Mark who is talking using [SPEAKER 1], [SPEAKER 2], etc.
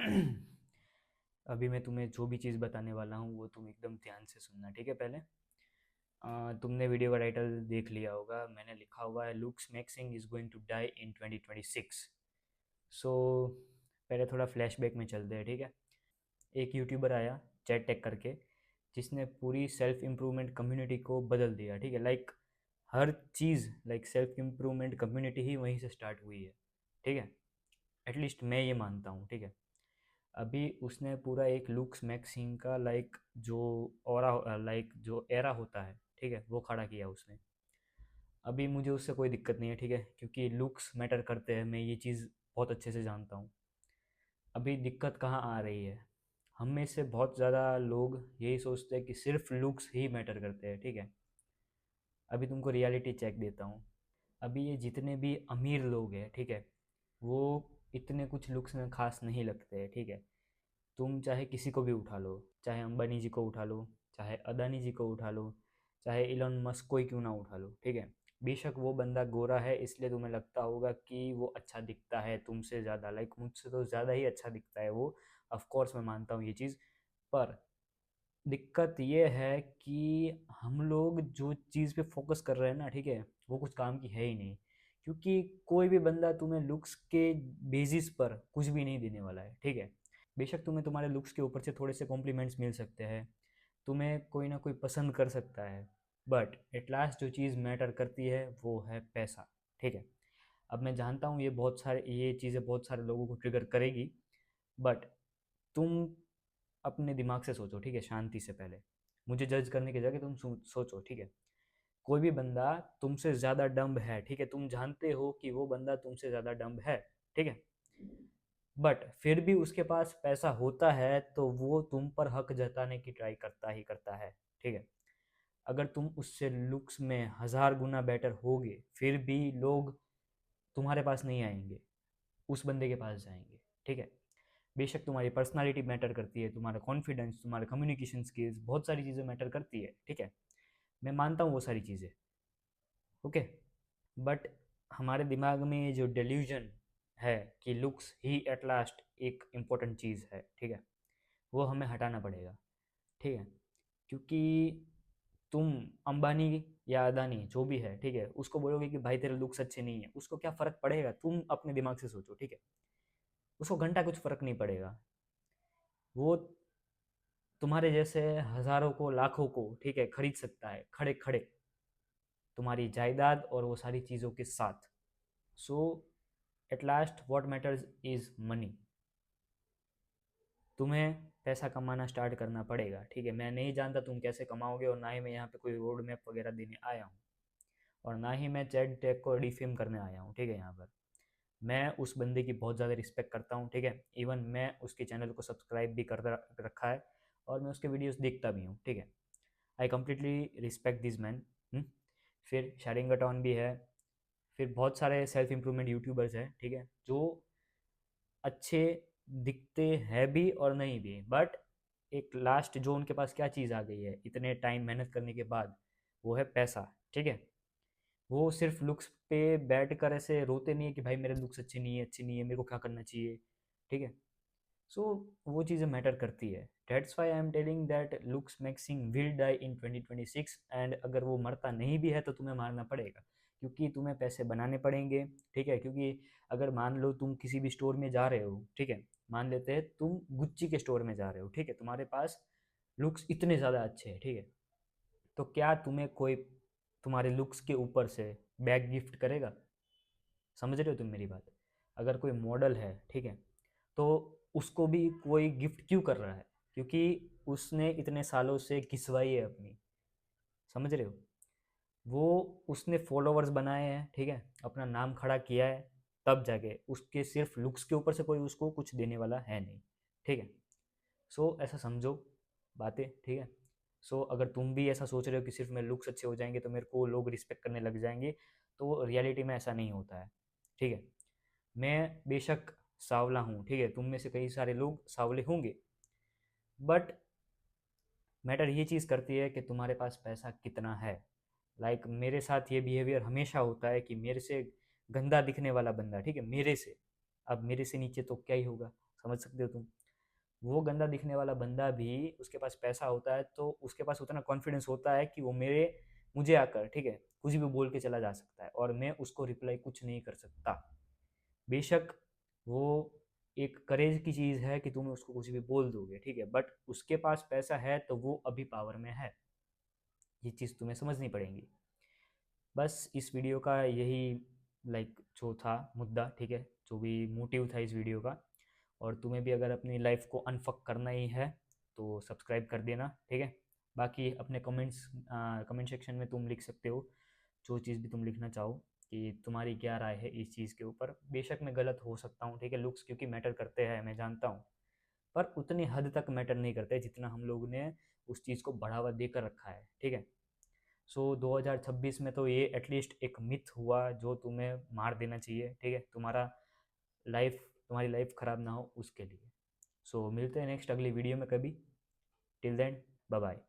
[SPEAKER 1] अभी मैं तुम्हें जो भी चीज़ बताने वाला हूँ वो तुम एकदम ध्यान से सुनना, ठीक है। पहले तुमने वीडियो का टाइटल देख लिया होगा, मैंने लिखा हुआ है looks maxing is going to die in 2026। So पहले थोड़ा फ्लैशबैक में चलते हैं, ठीक है। एक यूट्यूबर आया, चैट टेक करके, जिसने पूरी सेल्फ इम्प्रूवमेंट कम्युनिटी को बदल दिया, ठीक है। लाइक हर चीज़, लाइक सेल्फ इम्प्रूवमेंट कम्युनिटी ही वहीं से स्टार्ट हुई है, ठीक है। एटलीस्ट मैं ये मानता हूँ, ठीक है। अभी उसने पूरा एक लुक्स मैक्सिंग का लाइक जो और लाइक जो एरा होता है, ठीक है, वो खड़ा किया उसने। अभी मुझे उससे कोई दिक्कत नहीं है, ठीक है, क्योंकि लुक्स मैटर करते हैं, मैं ये चीज़ बहुत अच्छे से जानता हूँ। अभी दिक्कत कहाँ आ रही है, हम में से बहुत ज़्यादा लोग यही सोचते हैं कि सिर्फ लुक्स ही मैटर करते हैं, ठीक है। अभी तुमको रियलिटी चेक देता हूँ। अभी ये जितने भी अमीर लोग हैं, ठीक है, वो इतने कुछ लुक्स में खास नहीं लगते हैं, ठीक है। तुम चाहे किसी को भी उठा लो, चाहे अंबानी जी को उठा लो, चाहे अदानी जी को उठा लो, चाहे इलॉन मस्क को ही क्यों ना उठा लो, ठीक है। बेशक वो बंदा गोरा है इसलिए तुम्हें लगता होगा कि वो अच्छा दिखता है तुमसे ज़्यादा, लाइक मुझसे तो ज़्यादा ही अच्छा दिखता है वो। ऑफ कोर्स मैं मानता हूँ ये चीज़। पर दिक्कत ये है कि हम लोग जो चीज़ पे फोकस कर रहे हैं ना, ठीक है, वो कुछ काम की है ही नहीं। क्योंकि कोई भी बंदा तुम्हें लुक्स के बेसिस पर कुछ भी नहीं देने वाला है, ठीक है। बेशक तुम्हें तुम्हारे लुक्स के ऊपर से थोड़े से कॉम्प्लीमेंट्स मिल सकते हैं, तुम्हें कोई ना कोई पसंद कर सकता है, बट एट लास्ट जो चीज़ मैटर करती है वो है पैसा, ठीक है। अब मैं जानता हूँ ये चीज़ें बहुत सारे लोगों को ट्रिगर करेगी, बट तुम अपने दिमाग से सोचो, ठीक है, शांति से। पहले मुझे जज करने की जगह तुम सोचो, ठीक है। कोई भी बंदा तुमसे ज़्यादा डम्ब है, ठीक है, तुम जानते हो कि वो बंदा तुमसे ज़्यादा डम्ब है, ठीक है, बट फिर भी उसके पास पैसा होता है तो वो तुम पर हक जताने की ट्राई करता ही करता है, ठीक है। अगर तुम उससे लुक्स में 1000 गुना बेटर होगे, फिर भी लोग तुम्हारे पास नहीं आएंगे, उस बंदे के पास जाएंगे, ठीक है। बेशक तुम्हारी पर्सनालिटी मैटर करती है, तुम्हारा कॉन्फिडेंस, तुम्हारे कम्युनिकेशन स्किल्स, बहुत सारी चीज़ें मैटर करती है, ठीक है। मैं मानता हूँ वो सारी चीज़ें, ओके। बट हमारे दिमाग में ये जो डेल्यूजन है कि लुक्स ही एट लास्ट एक इम्पोर्टेंट चीज़ है, ठीक है, वो हमें हटाना पड़ेगा, ठीक है। क्योंकि तुम अंबानी या अदानी जो भी है, ठीक है, उसको बोलोगे कि भाई तेरे लुक्स अच्छे नहीं है, उसको क्या फ़र्क पड़ेगा? तुम अपने दिमाग से सोचो, ठीक है। उसको घंटा कुछ फ़र्क नहीं पड़ेगा। वो तुम्हारे जैसे हज़ारों को, लाखों को, ठीक है, खरीद सकता है खड़े खड़े, तुम्हारी जायदाद और वो सारी चीज़ों के साथ। So at last what matters is money. तुम्हें पैसा कमाना स्टार्ट करना पड़ेगा, ठीक है। मैं नहीं जानता तुम कैसे कमाओगे, और ना ही मैं यहाँ पे कोई रोड मैप वगैरह देने आया हूँ, और ना ही मैं चैट टेक को डिफेम करने आया हूँ, ठीक है। यहाँ पर मैं उस बंदे की बहुत ज़्यादा रिस्पेक्ट करता हूँ, ठीक है। इवन मैं उसके चैनल को सब्सक्राइब भी कर रखा है, और मैं उसके वीडियोस देखता भी हूँ, ठीक है। I completely respect this man. फिर शारिंगटन भी है, फिर बहुत सारे सेल्फ इम्प्रूवमेंट यूट्यूबर्स हैं, ठीक है, जो अच्छे दिखते हैं भी और नहीं भी, बट एक लास्ट जो उनके पास क्या चीज़ आ गई है इतने टाइम मेहनत करने के बाद, वो है पैसा, ठीक है। वो सिर्फ लुक्स पे बैठ कर ऐसे रोते नहीं है कि भाई मेरे लुक्स अच्छे नहीं है, अच्छे नहीं है, मेरे को क्या करना चाहिए, ठीक है। सो वो चीज़ें मैटर करती है। That's why I am telling that looksmaxxing will die in 2026। And अगर वो मरता नहीं भी है तो तुम्हें मारना पड़ेगा, क्योंकि तुम्हें पैसे बनाने पड़ेंगे, ठीक है। क्योंकि अगर मान लो तुम किसी भी स्टोर में जा रहे हो, ठीक है, मान लेते हैं तुम गुच्ची के स्टोर में जा रहे हो, ठीक है, तुम्हारे पास लुक्स इतने ज़्यादा अच्छे हैं, ठीक है, तो क्या तुम्हें कोई तुम्हारे लुक्स के ऊपर से बैग गिफ्ट करेगा? समझ रहे हो तुम मेरी बात? अगर कोई मॉडल है, ठीक है, तो उसको भी कोई गिफ्ट क्यों कर रहा है? क्योंकि उसने इतने सालों से घिसवाई है अपनी, समझ रहे हो? वो उसने फॉलोवर्स बनाए हैं, ठीक है, अपना नाम खड़ा किया है, तब जाके उसके सिर्फ लुक्स के ऊपर से कोई उसको कुछ देने वाला है नहीं, ठीक है। सो ऐसा समझो बातें, ठीक है। सो अगर तुम भी ऐसा सोच रहे हो कि सिर्फ मेरे लुक्स अच्छे हो जाएंगे तो मेरे को लोग रिस्पेक्ट करने लग जाएंगे, तो रियलिटी में ऐसा नहीं होता है, ठीक है। मैं बेशक सांवला हूँ, ठीक है, तुम में से कई सारे लोग सांवले होंगे, बट मैटर ये चीज़ करती है कि तुम्हारे पास पैसा कितना है। लाइक मेरे साथ ये बिहेवियर हमेशा होता है कि मेरे से गंदा दिखने वाला बंदा, ठीक है, मेरे से, अब मेरे से नीचे तो क्या ही होगा, समझ सकते हो तुम? वो गंदा दिखने वाला बंदा भी, उसके पास पैसा होता है तो उसके पास उतना कॉन्फिडेंस होता है कि वो मुझे आकर, ठीक है, कुछ भी बोल के चला जा सकता है और मैं उसको रिप्लाई कुछ नहीं कर सकता। बेशक वो एक करेज की चीज़ है कि तुम उसको कुछ भी बोल दोगे, ठीक है, बट उसके पास पैसा है तो वो अभी पावर में है। ये चीज़ तुम्हें समझनी पड़ेगी। बस इस वीडियो का यही लाइक जो था मुद्दा, ठीक है, जो भी मोटिव था इस वीडियो का। और तुम्हें भी अगर अपनी लाइफ को अनफक करना ही है तो सब्सक्राइब कर देना, ठीक है। बाकी अपने कमेंट सेक्शन में तुम लिख सकते हो जो चीज़ भी तुम लिखना चाहो कि तुम्हारी क्या राय है इस चीज़ के ऊपर। बेशक मैं गलत हो सकता हूँ, ठीक है, लुक्स क्योंकि मैटर करते हैं मैं जानता हूँ, पर उतनी हद तक मैटर नहीं करते जितना हम लोग ने उस चीज़ को बढ़ावा देकर रखा है, ठीक है। सो 2026 में तो ये एटलीस्ट एक मिथ हुआ जो तुम्हें मार देना चाहिए, ठीक है, तुम्हारी लाइफ ख़राब ना हो उसके लिए। सो मिलते हैं नेक्स्ट अगली वीडियो में कभी। Till then, bye bye.